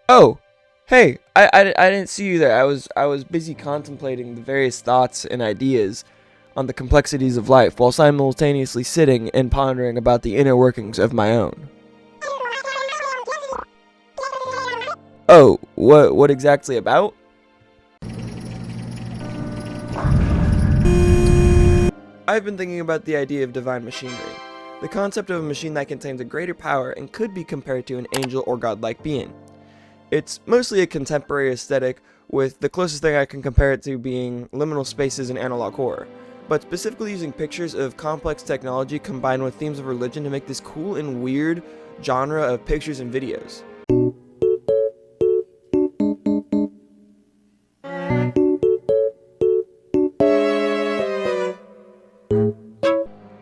Oh, hey, I didn't see you there. I was busy contemplating the various thoughts and ideas on the complexities of life while simultaneously sitting and pondering about the inner workings of my own. Oh, what exactly about? I've been thinking about the idea of divine machinery, the concept of a machine that contains a greater power and could be compared to an angel or godlike being. It's mostly a contemporary aesthetic, with the closest thing I can compare it to being liminal spaces in analog horror, but specifically using pictures of complex technology combined with themes of religion to make this cool and weird genre of pictures and videos.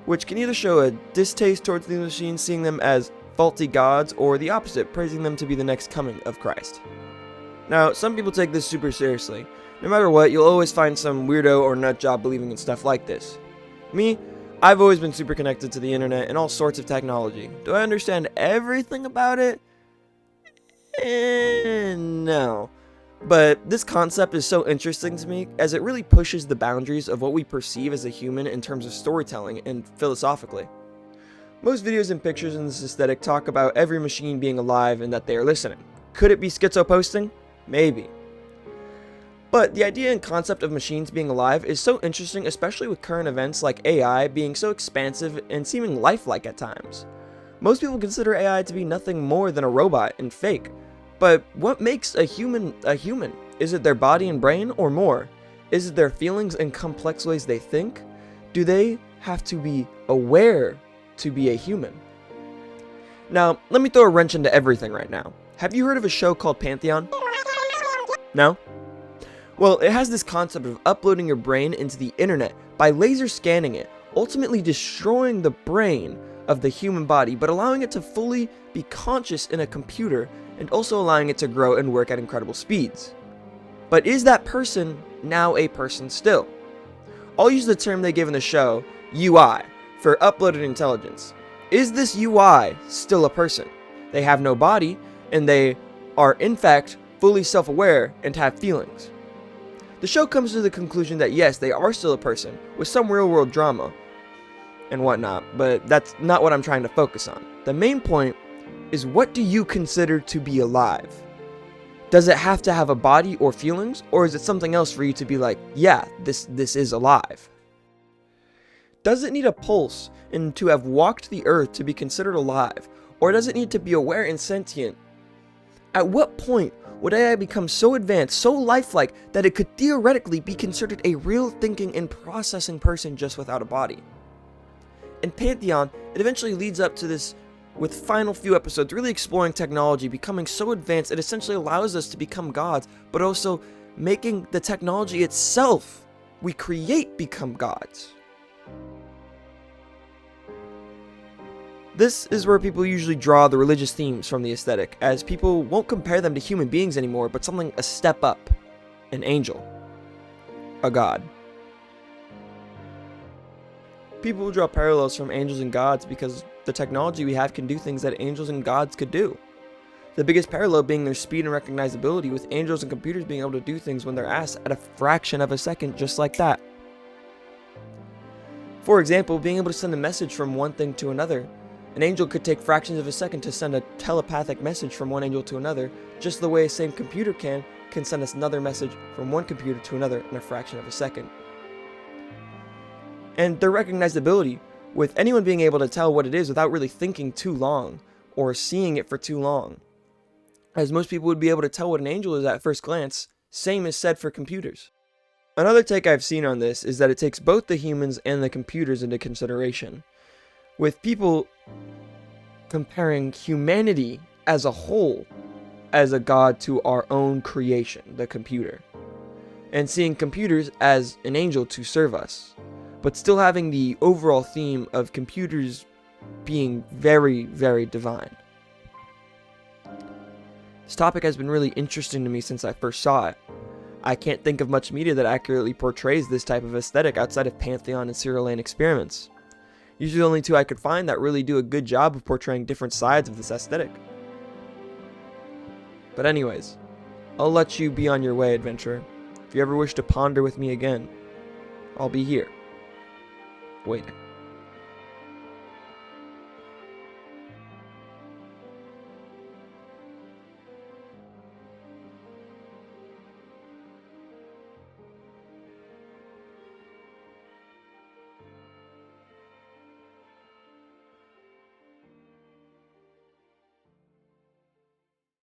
Which can either show a distaste towards these machines, seeing them as faulty gods, or the opposite, praising them to be the next coming of Christ. Now, some people take this super seriously. No matter what, you'll always find some weirdo or nut job believing in stuff like this. Me, I've always been super connected to the internet and all sorts of technology. Do I understand everything about it? No. But this concept is so interesting to me as it really pushes the boundaries of what we perceive as a human in terms of storytelling and philosophically. Most videos and pictures in this aesthetic talk about every machine being alive and that they are listening. Could it be schizo posting? Maybe. But the idea and concept of machines being alive is so interesting, especially with current events like AI being so expansive and seeming lifelike at times. Most people consider AI to be nothing more than a robot and fake. But what makes a human a human? Is it their body and brain, or more? Is it their feelings and complex ways they think? Do they have to be aware to be a human? Now, let me throw a wrench into everything right now. Have you heard of a show called Pantheon? No? Well, it has this concept of uploading your brain into the internet by laser scanning it, ultimately destroying the brain of the human body, but allowing it to fully be conscious in a computer and also allowing it to grow and work at incredible speeds. But is that person now a person still? I'll use the term they give in the show, UI, for uploaded intelligence. Is this UI still a person? They have no body, and they are in fact fully self-aware and have feelings. The show comes to the conclusion that yes, they are still a person, with some real-world drama and whatnot, but that's not what I'm trying to focus on. The main point is, what do you consider to be alive? Does it have to have a body or feelings, or is it something else for you to be like, yeah, this is alive? Does it need a pulse and to have walked the earth to be considered alive, or does it need to be aware and sentient? At what point would AI become so advanced, so lifelike, that it could theoretically be considered a real thinking and processing person just without a body? In Pantheon, it eventually leads up to this, with final few episodes really exploring technology becoming so advanced it essentially allows us to become gods, but also making the technology itself we create become gods. This is where people usually draw the religious themes from the aesthetic, as people won't compare them to human beings anymore, but something a step up, an angel, a god. People will draw parallels from angels and gods because the technology we have can do things that angels and gods could do. The biggest parallel being their speed and recognizability, with angels and computers being able to do things when they're asked at a fraction of a second, just like that. For example, being able to send a message from one thing to another. An angel could take fractions of a second to send a telepathic message from one angel to another, just the way a same computer can send us another message from one computer to another in a fraction of a second. And their recognizability, with anyone being able to tell what it is without really thinking too long, or seeing it for too long. As most people would be able to tell what an angel is at first glance, same is said for computers. Another take I've seen on this is that it takes both the humans and the computers into consideration, with people comparing humanity as a whole as a god to our own creation, the computer, and seeing computers as an angel to serve us, but still having the overall theme of computers being very, very divine. This topic has been really interesting to me since I first saw it. I can't think of much media that accurately portrays this type of aesthetic outside of Pantheon and Serial Lane Experiments. Usually the only two I could find that really do a good job of portraying different sides of this aesthetic. But anyways, I'll let you be on your way, adventurer. If you ever wish to ponder with me again, I'll be here, waiting.